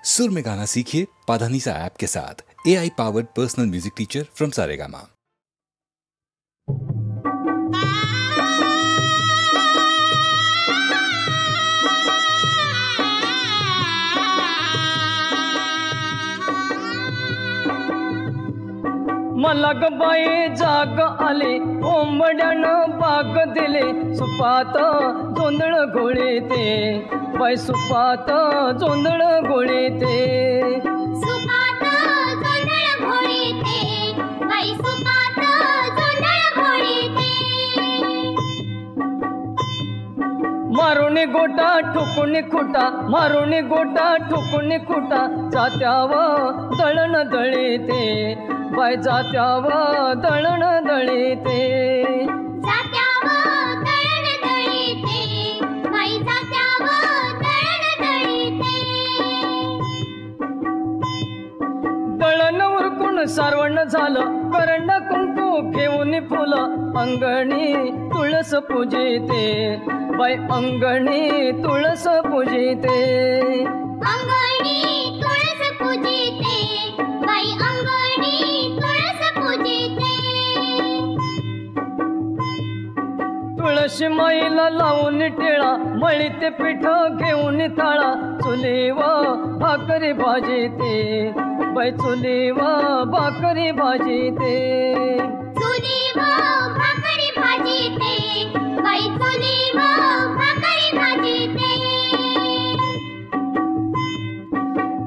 सुर में गाना सीखिए पाधानीसा ऐप के साथ। AI powered personal music teacher from Saregama. मलग बाई जाग आली कोंबड्यानं बाग दिले सुपात जोंधळ घोळीते बाई सुपात जोंधळ घोळीते सुपात जोंधळ घोळीते बाई सुपात जोंधळ घोळीते मारुणी गोटा ठुकुनी खुटा मारुणी गोटा ठुकुनी खुटा जात्याव दळण दळीते बाई जात्याव दळण दळीते जात्याव दळण दळीते बाई जात्याव दळण दळीते दळण उरकून सारवण झालं करंडा कुंकू घेऊन फुलं अंगणी तुळस पूजिते बाई अंगणी तुळस पूजिते अंगणी तुळस पूजिते बाई अंगणी तुळस पूजिते तुळशी माईला लावून टिळा मळीते पीठ घेऊन थाळा चुलीव भाकरी भाजीते बाई चुलीव भाकरी भाजीते चुलीव भाकरी भाजीते बाई चुलीव भाकरी भाजीते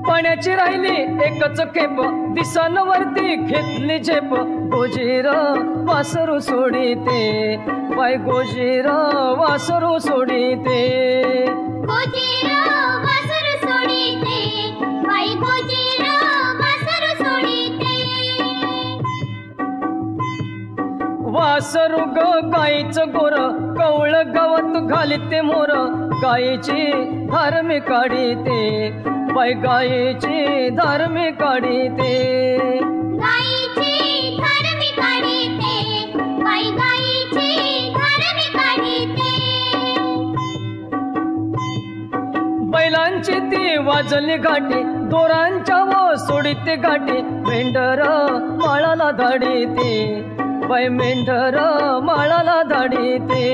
पाण्याची राहिली एकच खेप दिसन वरती घेतली झेप गोजीर वासरू सोडीते बाई गोजीर वासरू सोडीते गोजीर वासरू सोडीते बाई गोजीर वासरू सोडीते वासरू ग गाईचं गोर कवळ गवत घालीते मोर गाईची धार्मी काढीते बाई गाईची धार्मी काढीते गाईची धार्मी काढीते बाई गाईची धार्मी काढीते बैलांची ती वाजली घाटी दोरांच्या व सोडीते घाटी मेंढर माळाला धाडीते बाई मेंढर माळाला धाडीते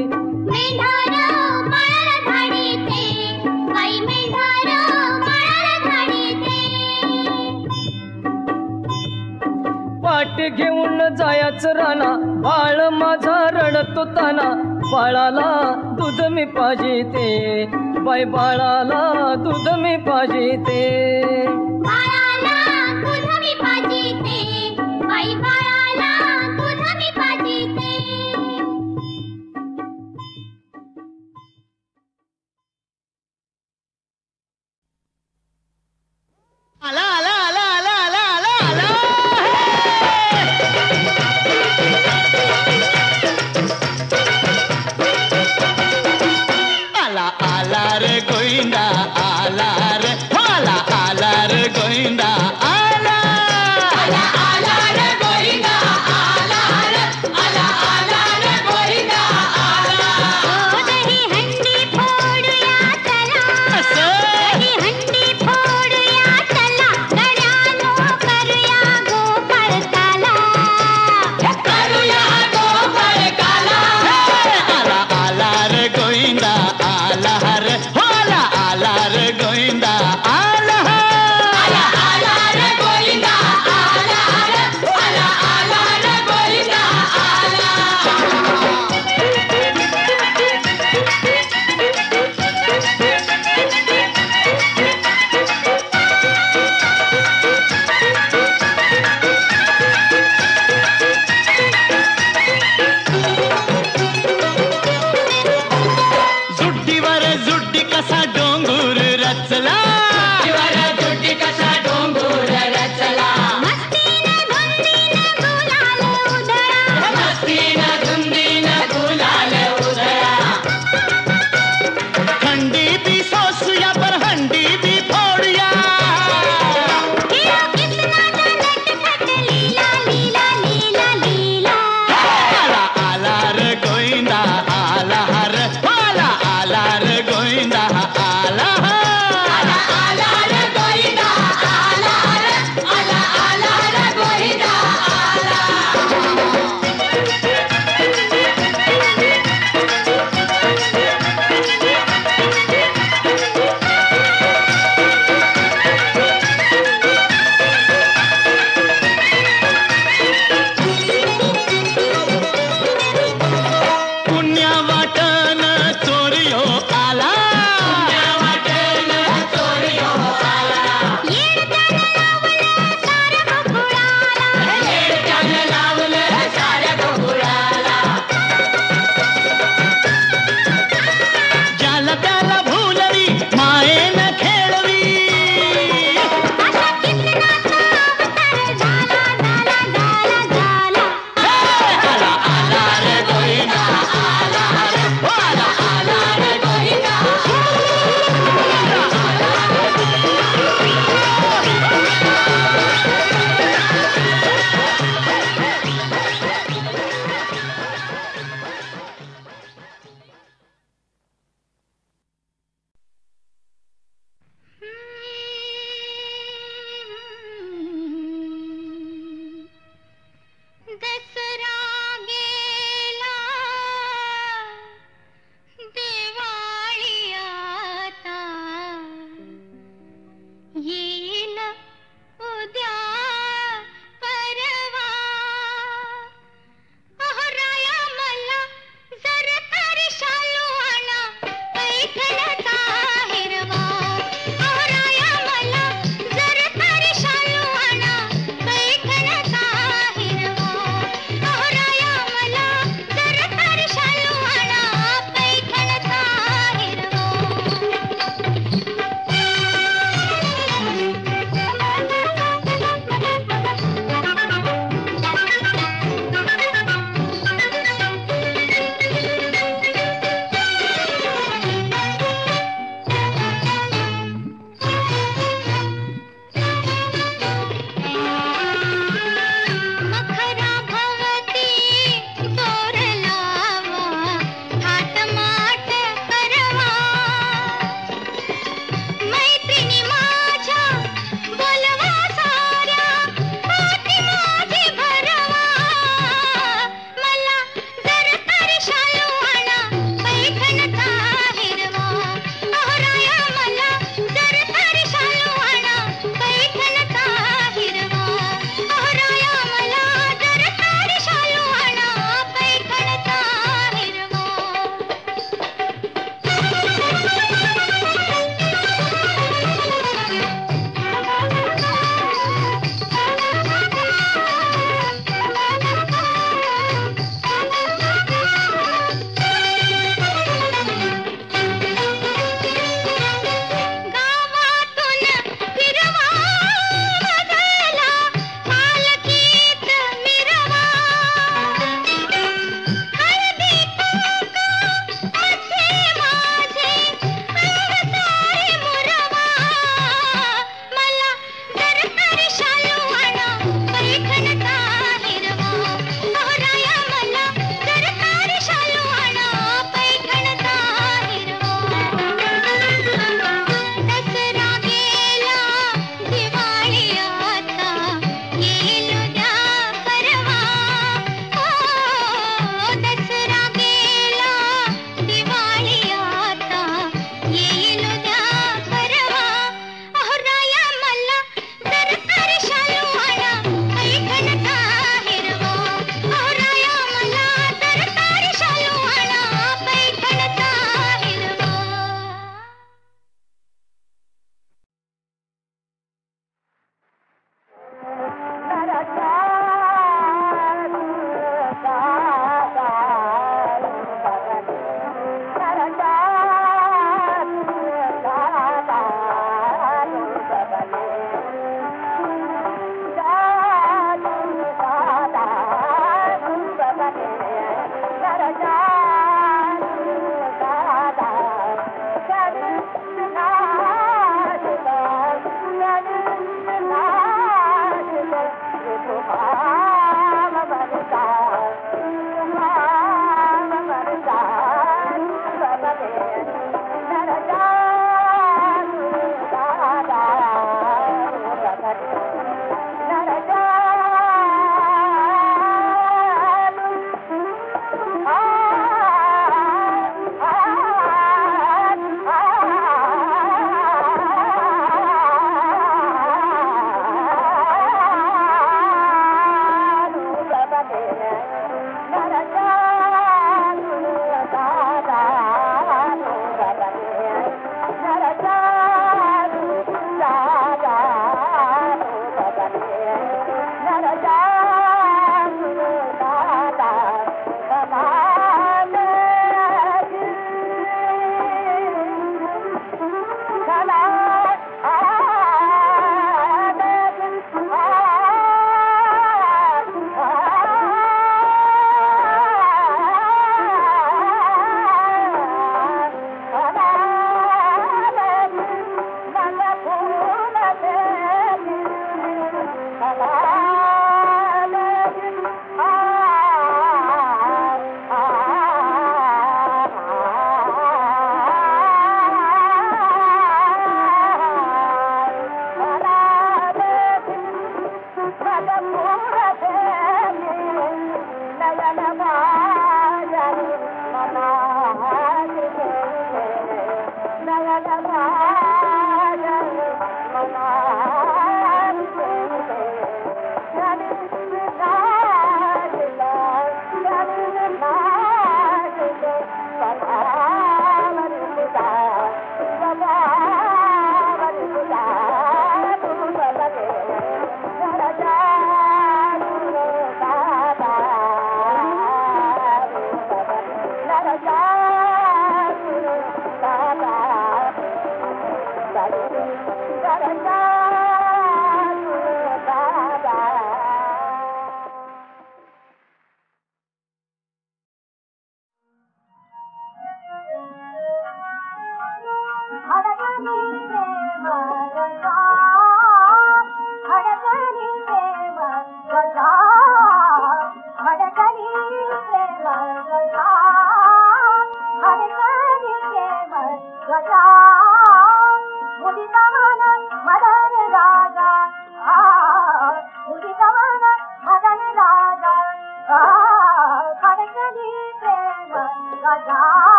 मेंढर माळाला धाडीते बाई मेंढर माळाला धाडीते पाटी घेऊन जायचं राणा बाळ माझा रडतो ताना बाळाला दूध मी पाजिते बाई बाळाला दूध मी पाजिते बाळाला दूध मी पाजिते बाई बाळाला दूध मी पाजिते आला आला आला आला आला आला आला आला रे गोविंदा आला रे आला आला रे गोविंदा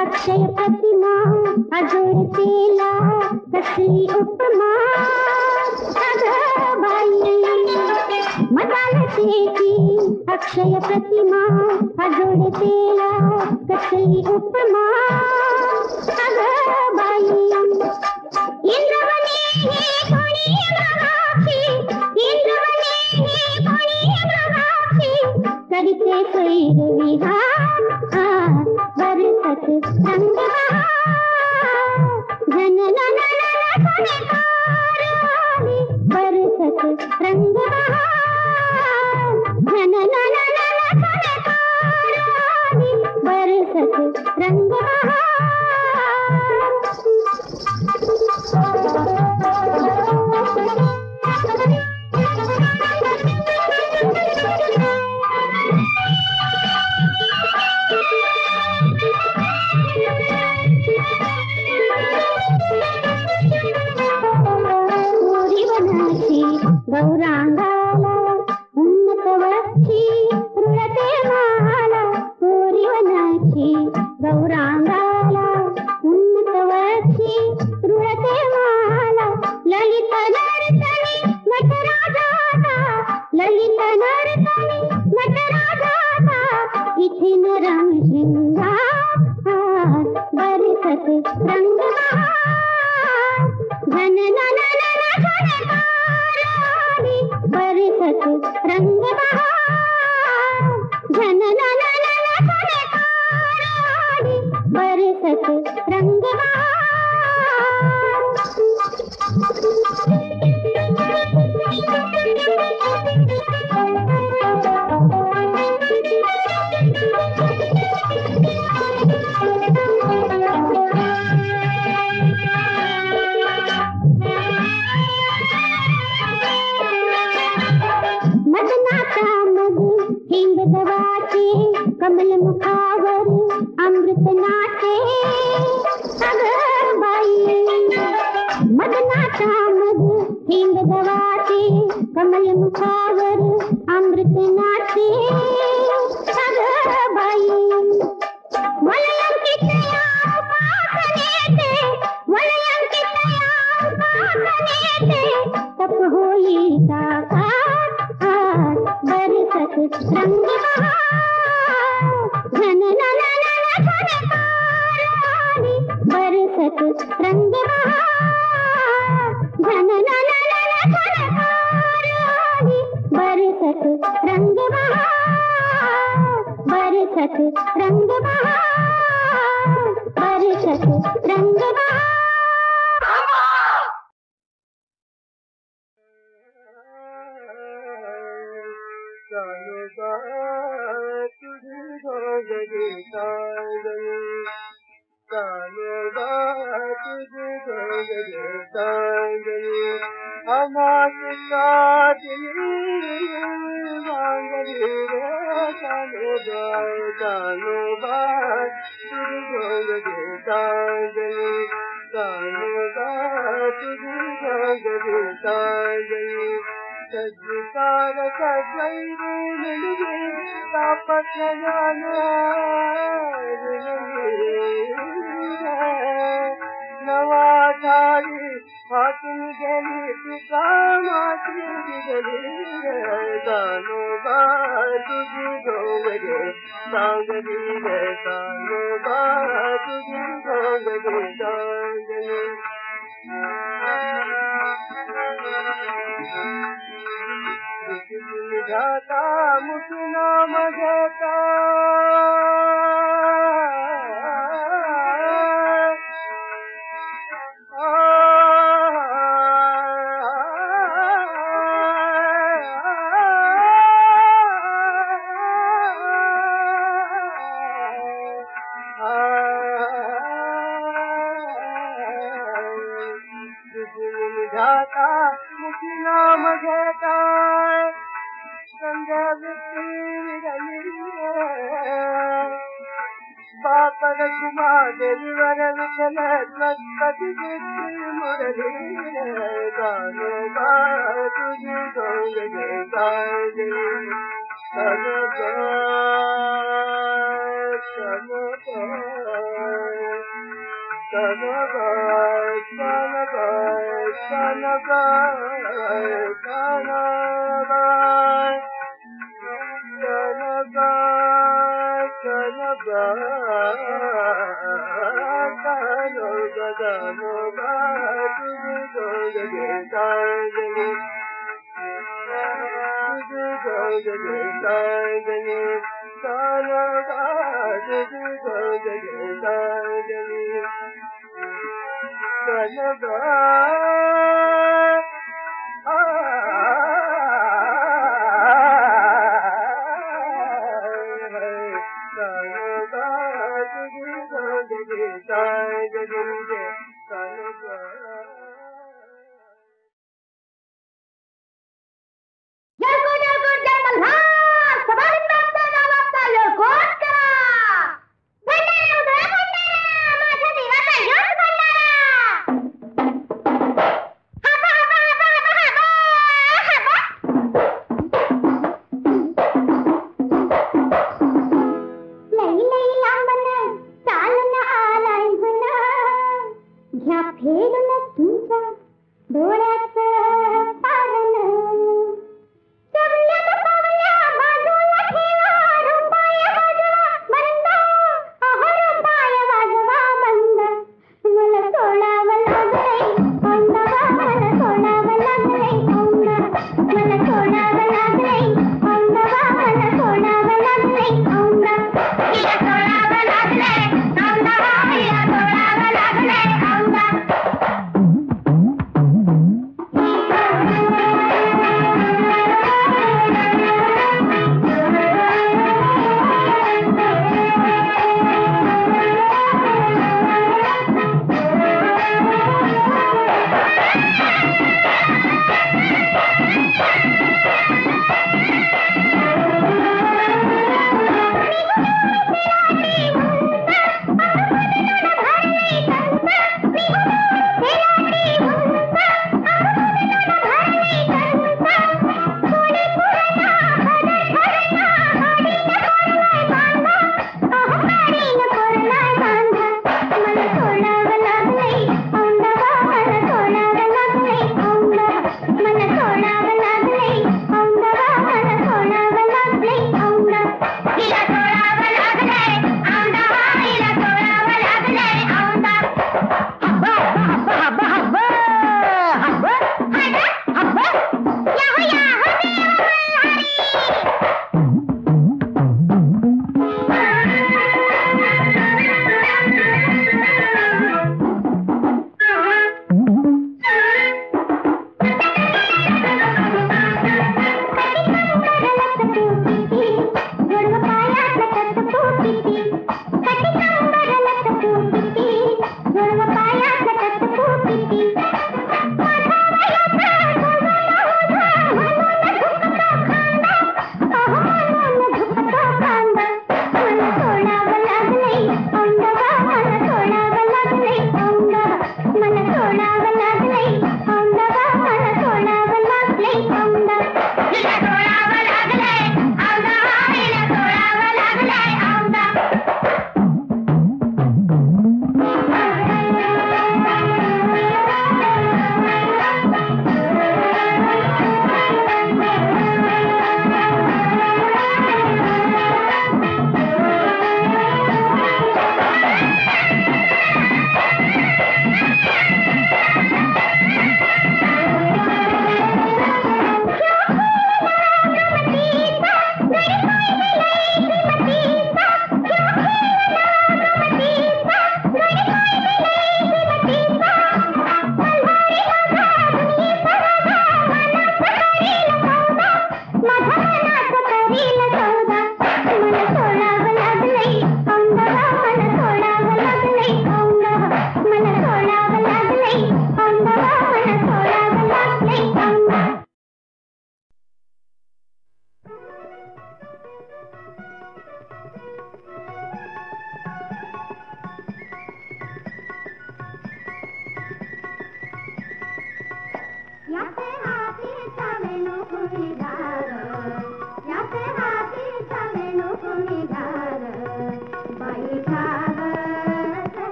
अक्षय प्रतिमा अजोडतेला कसली उपमा अगं बाई मदालतेची अक्षय प्रतिमा अजोडतेला कसली उपमा अगं बाई इंद्रवने हे कोणी मगाशी इंद्रवने हे कोणी मगाशी करीते सैर विहार बरसत रंग घन बरसत रंग घन बरसत रंग गौरांगाला उन्नत वक्षी रुळते माला कोरीवनाची गौरांगाला उन्नत वक्षी रुळते माला ललित नर्तनी नटराजाचा ललित नर्तनी नटराजाचा इथे रंग शृंगार बरसत रंग घन बरसत रंग घन बरसत रंग कमल मुखावर अमृत नाचे अगं बाई मदनाचा मध हिंग गवाचे कमल मुखावर अमृत नाचे अगं बाई वलयांकित या उपासनेचे वलयांकित या उपासनेचे तप होई साकार बरसत रंग घन बरसत रंग घन बरसत रंग बरसत रंग बरसत रंग सद्विकार सद्वैरी मिलगी तापत जान नवा ठारी फातून गेली तुका माती गेली गानो बा तुझी गोंगडे सांगली रे गानो बा तुझी गोंगडे सांगली जाता मुझे नाम घेता जाता मुझे नाम घेता बापर कुमा देवर विठल पति मुरली गानो गा तुझी गोंगडे गायली सन हा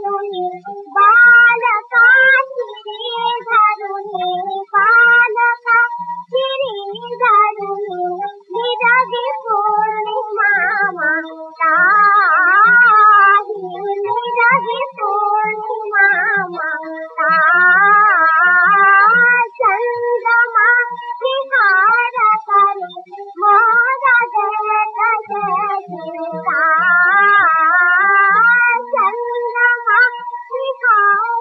धरुणी बालका चिरी धरुणी बालका चिरी धरुणी निरगी पौर्णिमा माता निरगी पौर्णिमा माता चंद्रमा विहार करे मोरा देत देता चंद्रमा विहार